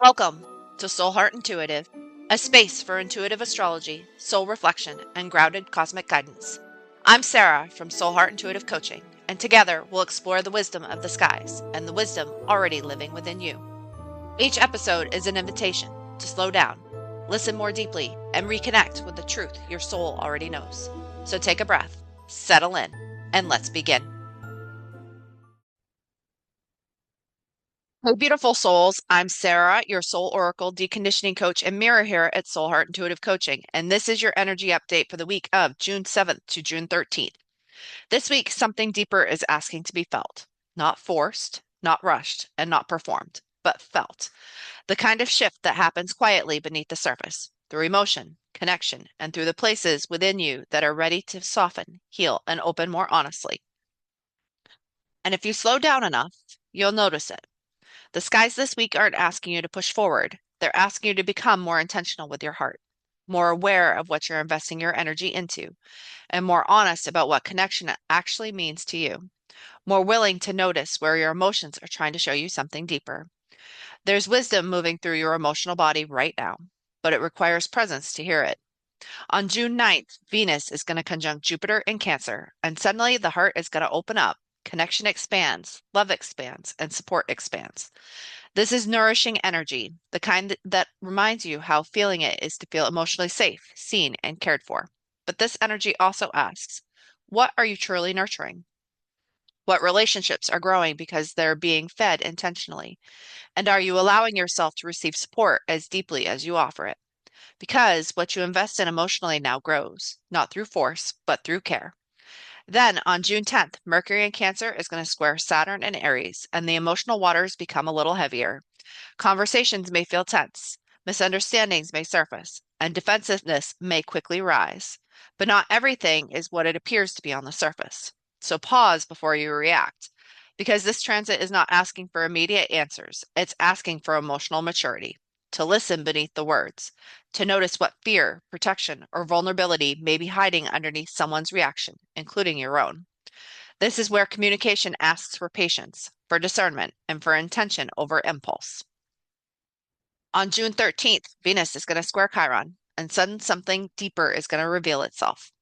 Welcome to Soul Heart Intuitive, a space for intuitive astrology, soul reflection, and grounded cosmic guidance. I'm Sarah from Soul Heart Intuitive Coaching, and together we'll explore the wisdom of the skies and the wisdom already living within you. Each episode is an invitation to slow down, listen more deeply, and reconnect with the truth your soul already knows. So take a breath, settle in, and let's begin. Hey, beautiful souls. I'm Sarah, your soul oracle, deconditioning coach, and mirror here at Soul Heart Intuitive Coaching. And this is your energy update for the week of June 7th to June 13th. This week, something deeper is asking to be felt, not forced, not rushed, and not performed, but felt. The kind of shift that happens quietly beneath the surface, through emotion, connection, and through the places within you that are ready to soften, heal, and open more honestly. And if you slow down enough, you'll notice it. The skies this week aren't asking you to push forward. They're asking you to become more intentional with your heart, more aware of what you're investing your energy into, and more honest about what connection actually means to you, more willing to notice where your emotions are trying to show you something deeper. There's wisdom moving through your emotional body right now, but it requires presence to hear it. On June 9th, Venus is going to conjunct Jupiter in Cancer, and suddenly the heart is going to open up. Connection expands, love expands, and support expands. This is nourishing energy, the kind that reminds you how feeling it is to feel emotionally safe, seen, and cared for. But this energy also asks, what are you truly nurturing? What relationships are growing because they're being fed intentionally? And are you allowing yourself to receive support as deeply as you offer it? Because what you invest in emotionally now grows, not through force, but through care. Then on June 10th, Mercury in Cancer is going to square Saturn and Aries, and the emotional waters become a little heavier. Conversations may feel tense, misunderstandings may surface, and defensiveness may quickly rise. But not everything is what it appears to be on the surface. So pause before you react, because this transit is not asking for immediate answers. It's asking for emotional maturity, to listen beneath the words, to notice what fear, protection, or vulnerability may be hiding underneath someone's reaction, including your own. This is where communication asks for patience, for discernment, and for intention over impulse. On June 13th, Venus is going to square Chiron, and sudden something deeper is going to reveal itself.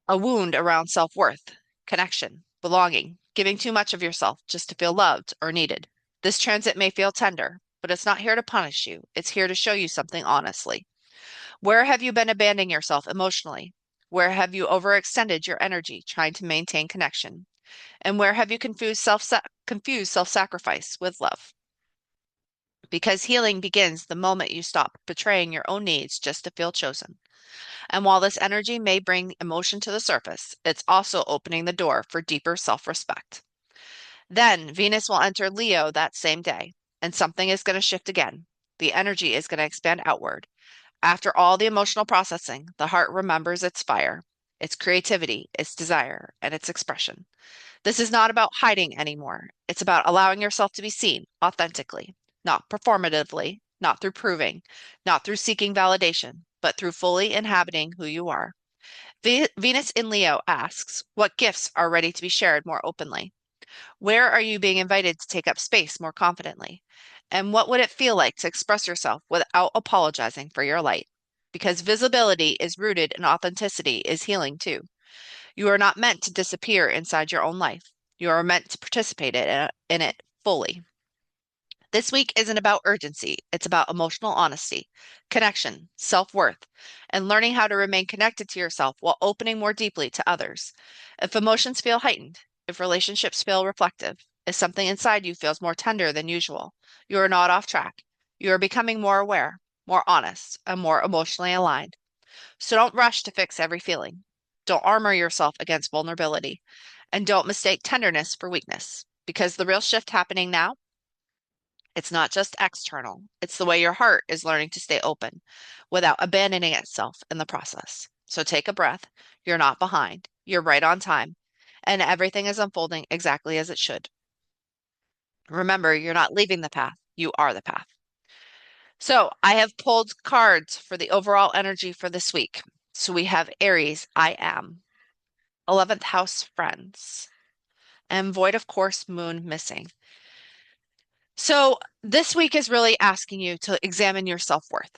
A wound around self-worth, connection, belonging, giving too much of yourself just to feel loved or needed. This transit may feel tender, but it's not here to punish you. It's here to show you something honestly. Where have you been abandoning yourself emotionally? Where have you overextended your energy trying to maintain connection? And where have you confused self-sacrifice with love? Because healing begins the moment you stop betraying your own needs just to feel chosen. And while this energy may bring emotion to the surface, it's also opening the door for deeper self respect. Then Venus will enter Leo that same day, and something is going to shift again. The energy is going to expand outward. After all the emotional processing, the heart remembers its fire, its creativity, its desire, and its expression. This is not about hiding anymore. It's about allowing yourself to be seen authentically, not performatively, not through proving, not through seeking validation, but through fully inhabiting who you are. Venus in Leo asks, what gifts are ready to be shared more openly? Where are you being invited to take up space more confidently? And what would it feel like to express yourself without apologizing for your light? Because visibility is rooted in authenticity is healing too. You are not meant to disappear inside your own life. You are meant to participate in it fully. This week isn't about urgency, it's about emotional honesty, connection, self worth, and learning how to remain connected to yourself while opening more deeply to others. If emotions feel heightened, if relationships feel reflective, if something inside you feels more tender than usual, you are not off track. You are becoming more aware, more honest, and more emotionally aligned. So don't rush to fix every feeling. Don't armor yourself against vulnerability. And don't mistake tenderness for weakness. Because the real shift happening now, it's not just external, it's the way your heart is learning to stay open without abandoning itself in the process. So take a breath. You're not behind, you're right on time, and everything is unfolding exactly as it should. Remember, you're not leaving the path, you are the path. So I have pulled cards for the overall energy for this week. So we have Aries, I am, 11th house friends, and void of course, moon missing. So this week is really asking you to examine your self-worth.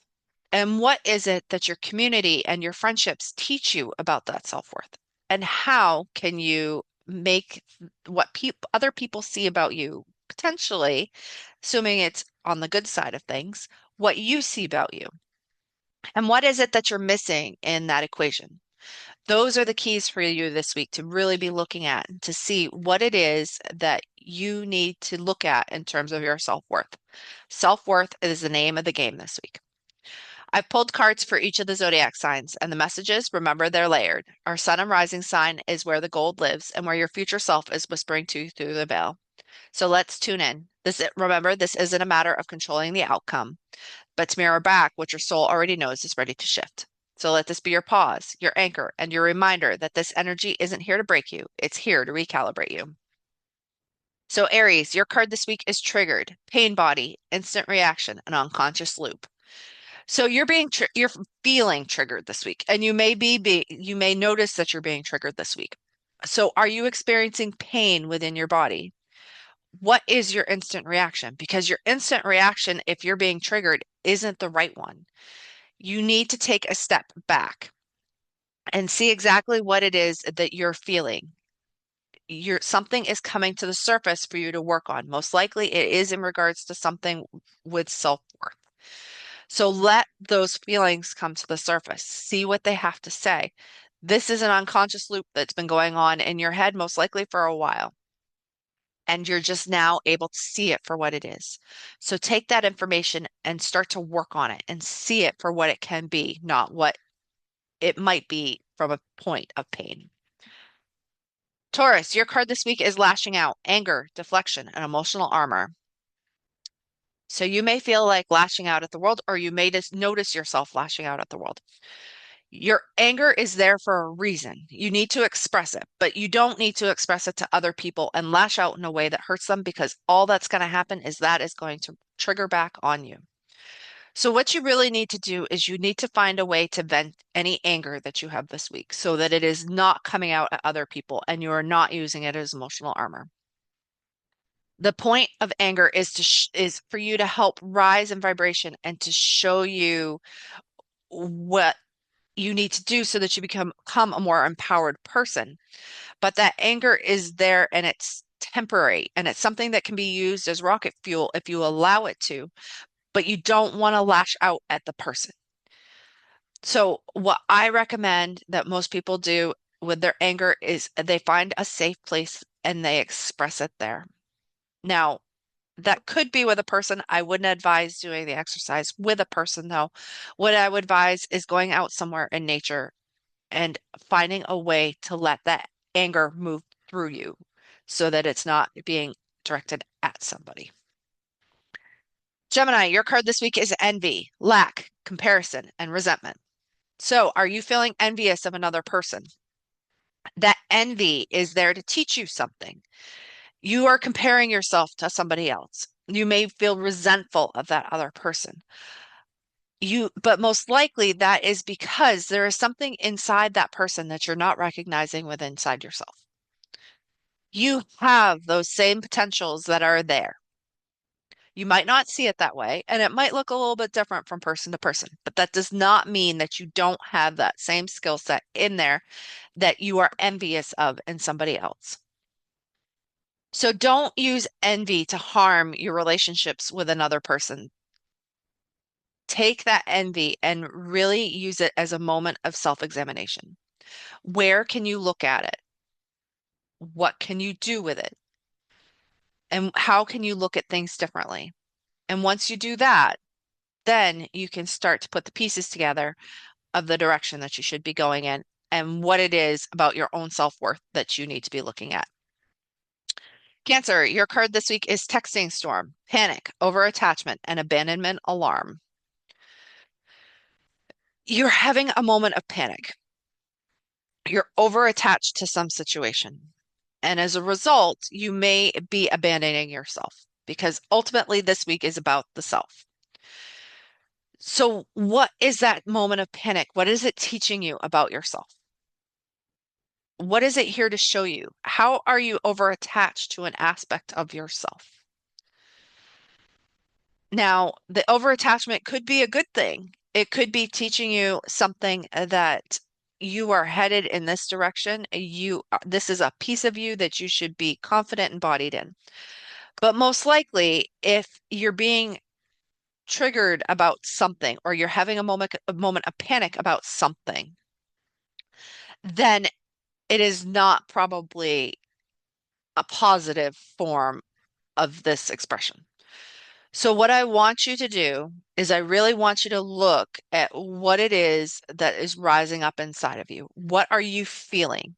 And what is it that your community and your friendships teach you about that self-worth? And how can you make what other people see about you, potentially, assuming it's on the good side of things, what you see about you? And what is it that you're missing in that equation? Those are the keys for you this week to really be looking at and to see what it is that you need to look at in terms of your self-worth. Self-worth is the name of the game this week. I've pulled cards for each of the zodiac signs, and the messages, remember, they're layered. Our sun and rising sign is where the gold lives and where your future self is whispering to you through the veil. So let's tune in. Remember, this isn't a matter of controlling the outcome, but to mirror back what your soul already knows is ready to shift. So let this be your pause, your anchor, and your reminder that this energy isn't here to break you, it's here to recalibrate you. So, Aries, your card this week is triggered, pain body, instant reaction, an unconscious loop. So you're feeling triggered this week, and you may notice that you're being triggered this week. So are you experiencing pain within your body? What is your instant reaction? Because your instant reaction, if you're being triggered, isn't the right one. You need to take a step back and see exactly what it is that you're feeling. Something is coming to the surface for you to work on. Most likely it is in regards to something with self-worth. So let those feelings come to the surface. See what they have to say. This is an unconscious loop that's been going on in your head most likely for a while. And you're just now able to see it for what it is. So take that information and start to work on it and see it for what it can be, not what it might be from a point of pain. Taurus, your card this week is lashing out, anger, deflection, and emotional armor. So you may feel like lashing out at the world, or you may just notice yourself lashing out at the world. Your anger is there for a reason. You need to express it, but you don't need to express it to other people and lash out in a way that hurts them because all that's going to happen is that is going to trigger back on you. So, what you really need to do is you need to find a way to vent any anger that you have this week so that it is not coming out at other people and you are not using it as emotional armor. The point of anger is is for you to help rise in vibration and to show you what you need to do so that you become a more empowered person. But that anger is there and it's temporary and it's something that can be used as rocket fuel if you allow it to, but you don't want to lash out at the person. So, what I recommend that most people do with their anger is they find a safe place and they express it there. Now, that could be with a person. I wouldn't advise doing the exercise with a person, though. What I would advise is going out somewhere in nature and finding a way to let that anger move through you so that it's not being directed at somebody. Gemini, your card this week is envy, lack, comparison, and resentment. So, are you feeling envious of another person? That envy is there to teach you something. You are comparing yourself to somebody else. You may feel resentful of that other person. But most likely that is because there is something inside that person that you're not recognizing within inside yourself. You have those same potentials that are there. You might not see it that way, and it might look a little bit different from person to person, but that does not mean that you don't have that same skill set in there that you are envious of in somebody else. So don't use envy to harm your relationships with another person. Take that envy and really use it as a moment of self-examination. Where can you look at it? What can you do with it? And how can you look at things differently? And once you do that, then you can start to put the pieces together of the direction that you should be going in and what it is about your own self-worth that you need to be looking at. Cancer, your card this week is texting storm, panic, over-attachment, and abandonment alarm. You're having a moment of panic. You're over-attached to some situation. And as a result, you may be abandoning yourself because ultimately this week is about the self. So, what is that moment of panic? What is it teaching you about yourself? What is it here to show you? How are you over attached to an aspect of yourself? Now, the overattachment could be a good thing. It could be teaching you something that you are headed in this direction. This is a piece of you that you should be confident and embodied in. But most likely, if you're being triggered about something or you're having a moment of panic about something, then it is not probably a positive form of this expression. So, what I want you to do is, I really want you to look at what it is that is rising up inside of you. What are you feeling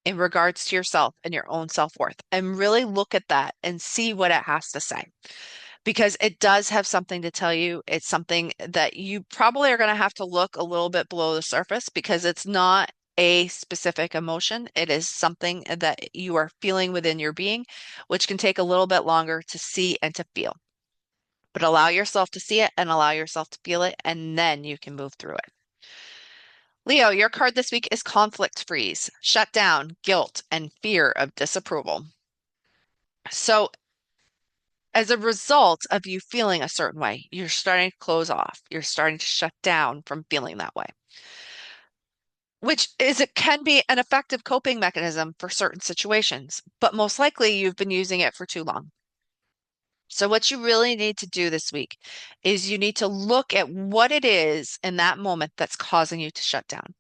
in regards to yourself and your own self-worth? And really look at that and see what it has to say. Because it does have something to tell you. It's something that you probably are going to have to look a little bit below the surface because it's not a specific emotion. It is something that you are feeling within your being, which can take a little bit longer to see and to feel. But allow yourself to see it and allow yourself to feel it, and then you can move through it. Leo, your card this week is conflict freeze, shut down, guilt, and fear of disapproval. So, as a result of you feeling a certain way, you're starting to close off. You're starting to shut down from feeling that way, which is it can be an effective coping mechanism for certain situations, but most likely you've been using it for too long. So, what you really need to do this week is you need to look at what it is in that moment that's causing you to shut down.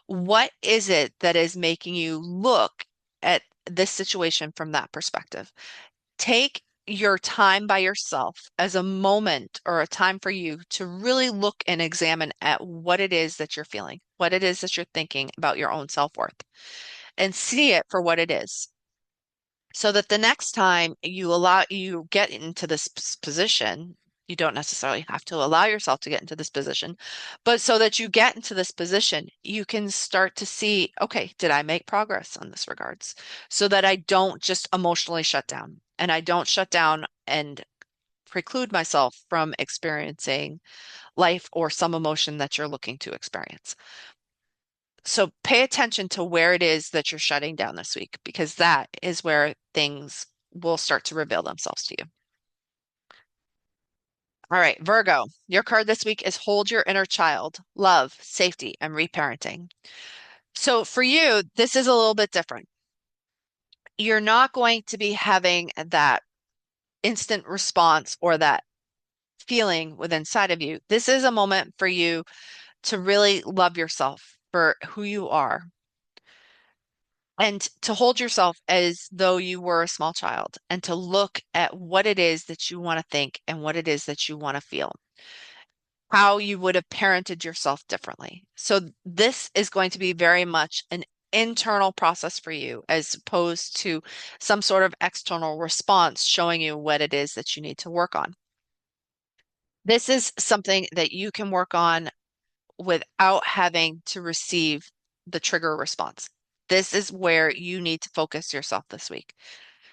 What is it that is making you look at this situation from that perspective? Take your time by yourself as a moment or a time for you to really look and examine at what it is that you're feeling, what it is that you're thinking about your own self-worth, and see it for what it is so that the next time you get into this position, you don't necessarily have to allow yourself to get into this position, but so that you get into this position, you can start to see, okay, did I make progress on this regards? So that I don't just emotionally shut down and I don't shut down and preclude myself from experiencing life or some emotion that you're looking to experience. So pay attention to where it is that you're shutting down this week, because that is where things will start to reveal themselves to you. All right, Virgo, your card this week is hold your inner child, love, safety, and reparenting. So for you, this is a little bit different. You're not going to be having that instant response or that feeling within inside of you. This is a moment for you to really love yourself for who you are and to hold yourself as though you were a small child and to look at what it is that you want to think and what it is that you want to feel, how you would have parented yourself differently. So, this is going to be very much an internal process for you as opposed to some sort of external response showing you what it is that you need to work on. This is something that you can work on without having to receive the trigger response. This is where you need to focus yourself this week.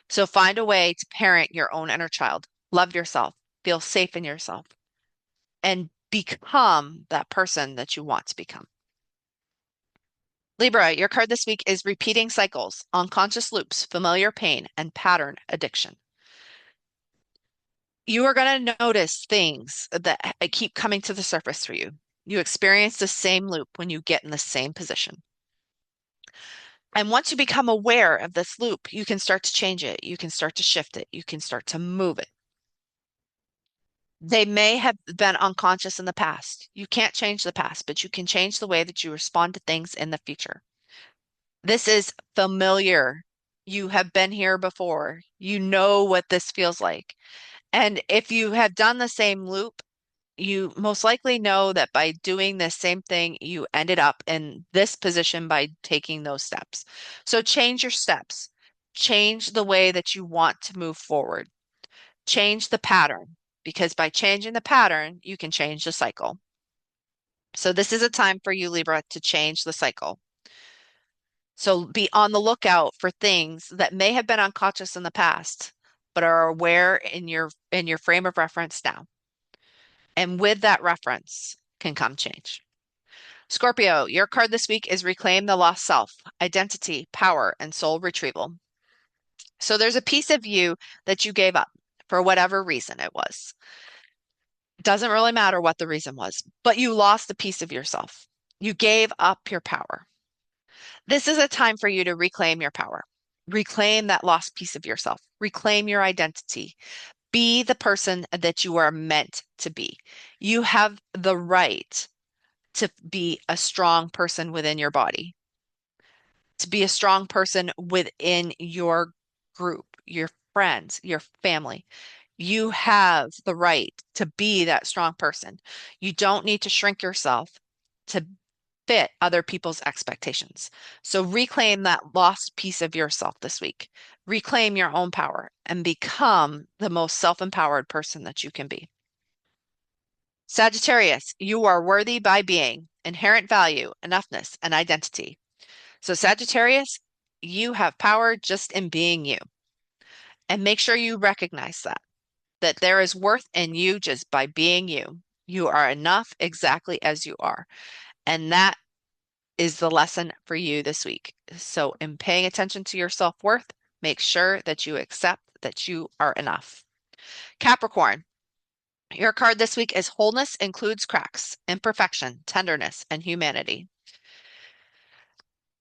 So find a way to parent your own inner child, love yourself, feel safe in yourself, and become that person that you want to become. Libra, your card this week is repeating cycles, unconscious loops, familiar pain, and pattern addiction. You are going to notice things that keep coming to the surface for you. You experience the same loop when you get in the same position. And once you become aware of this loop, you can start to change it. You can start to shift it. You can start to move it. They may have been unconscious in the past. You can't change the past, but you can change the way that you respond to things in the future. This is familiar. You have been here before. You know what this feels like. And if you have done the same loop, you most likely know that by doing the same thing, you ended up in this position by taking those steps. So change your steps, change the way that you want to move forward, change the pattern, because by changing the pattern, you can change the cycle. So this is a time for you, Libra, to change the cycle. So be on the lookout for things that may have been unconscious in the past, but are aware in your frame of reference now. And with that reference can come change. Scorpio, your card this week is Reclaim the Lost Self, Identity, Power, and Soul Retrieval. So there's a piece of you that you gave up for whatever reason it was. It doesn't really matter what the reason was, but you lost a piece of yourself. You gave up your power. This is a time for you to reclaim your power, reclaim that lost piece of yourself, reclaim your identity, be the person that you are meant to be. You have the right to be a strong person within your body, to be a strong person within your group, your friends, your family. You have the right to be that strong person. You don't need to shrink yourself to fit other people's expectations. So reclaim that lost piece of yourself this week. Reclaim your own power and become the most self-empowered person that you can be. Sagittarius, you are worthy by being, inherent value, enoughness, and identity. So, Sagittarius, you have power just in being you. And make sure you recognize that there is worth in you just by being you. You are enough exactly as you are. And that is the lesson for you this week. So, in paying attention to your self-worth, make sure that you accept that you are enough. Capricorn, your card this week is wholeness includes cracks, imperfection, tenderness, and humanity.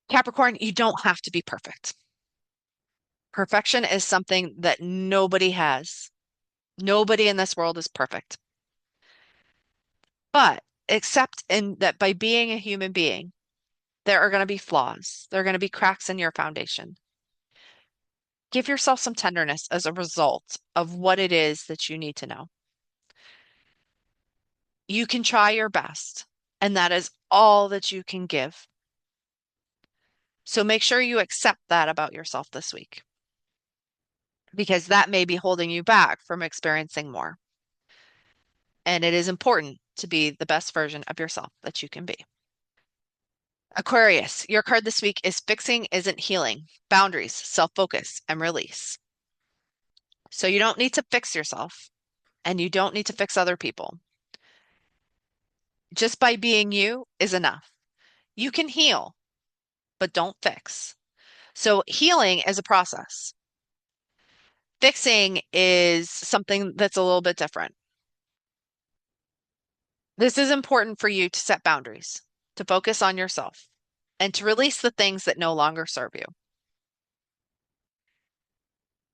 Capricorn, you don't have to be perfect. Perfection is something that nobody has. Nobody in this world is perfect. But except in that by being a human being, there are going to be flaws. There are going to be cracks in your foundation. Give yourself some tenderness as a result of what it is that you need to know. You can try your best, and that is all that you can give. So make sure you accept that about yourself this week, because that may be holding you back from experiencing more. And it is important to be the best version of yourself that you can be. Aquarius, your card this week is fixing isn't healing, boundaries, self-focus, and release. So you don't need to fix yourself and you don't need to fix other people. Just by being you is enough. You can heal, but don't fix. So healing is a process. Fixing is something that's a little bit different. This is important for you to set boundaries, to focus on yourself, and to release the things that no longer serve you.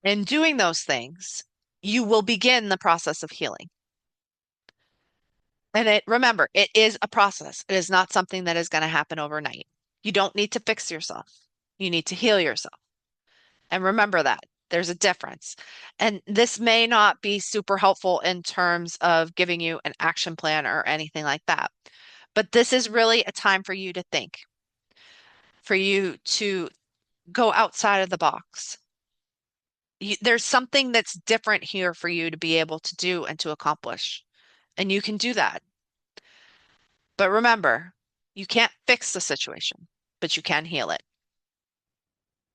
In doing those things, you will begin the process of healing. And remember, it is a process. It is not something that is going to happen overnight. You don't need to fix yourself. You need to heal yourself. And remember that there's a difference. And this may not be super helpful in terms of giving you an action plan or anything like that. But this is really a time for you to think, for you to go outside of the box. There's something that's different here for you to be able to do and to accomplish. And you can do that. But remember, you can't fix the situation, but you can heal it.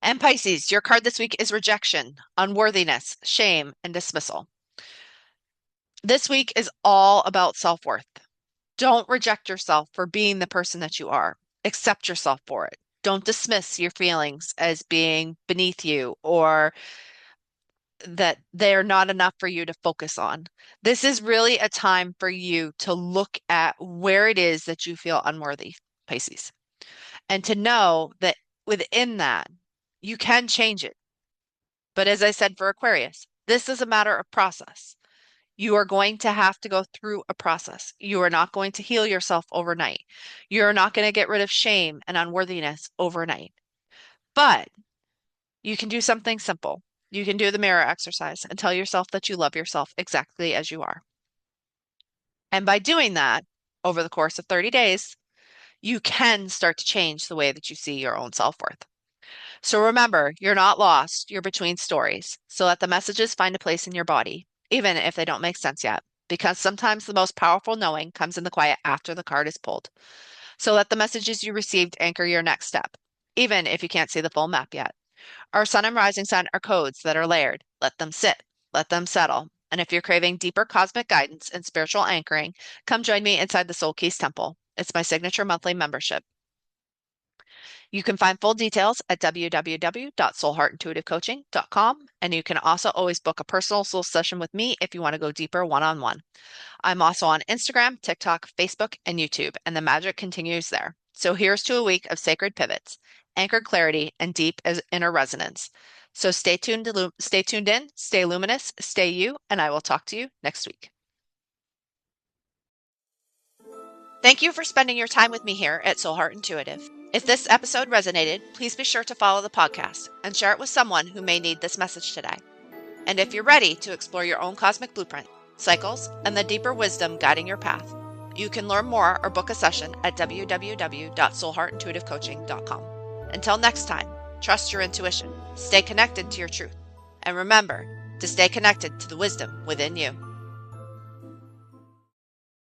And Pisces, your card this week is rejection, unworthiness, shame, and dismissal. This week is all about self-worth. Don't reject yourself for being the person that you are. Accept yourself for it. Don't dismiss your feelings as being beneath you or that they're not enough for you to focus on. This is really a time for you to look at where it is that you feel unworthy, Pisces, and to know that within that, you can change it. But as I said for Aquarius, this is a matter of process. You are going to have to go through a process. You are not going to heal yourself overnight. You're not going to get rid of shame and unworthiness overnight. But you can do something simple. You can do the mirror exercise and tell yourself that you love yourself exactly as you are. And by doing that over the course of 30 days, you can start to change the way that you see your own self-worth. So remember, you're not lost, you're between stories. So let the messages find a place in your body, even if they don't make sense yet, because sometimes the most powerful knowing comes in the quiet after the card is pulled. So let the messages you received anchor your next step, even if you can't see the full map yet. Our sun and rising sign are codes that are layered. Let them sit, let them settle. And if you're craving deeper cosmic guidance and spiritual anchoring, come join me inside the Soul Keys Temple. It's my signature monthly membership. You can find full details at www.soulheartintuitivecoaching.com, and you can also always book a personal soul session with me if you want to go deeper one-on-one. I'm also on Instagram, TikTok, Facebook, and YouTube, and the magic continues there. So here's to a week of sacred pivots, anchored clarity, and deep inner resonance. So stay tuned in, stay luminous, stay you, and I will talk to you next week. Thank you for spending your time with me here at Soul Heart Intuitive. If this episode resonated, please be sure to follow the podcast and share it with someone who may need this message today. And if you're ready to explore your own cosmic blueprint, cycles, and the deeper wisdom guiding your path, you can learn more or book a session at www.soulheartintuitivecoaching.com. Until next time, trust your intuition, stay connected to your truth, and remember to stay connected to the wisdom within you.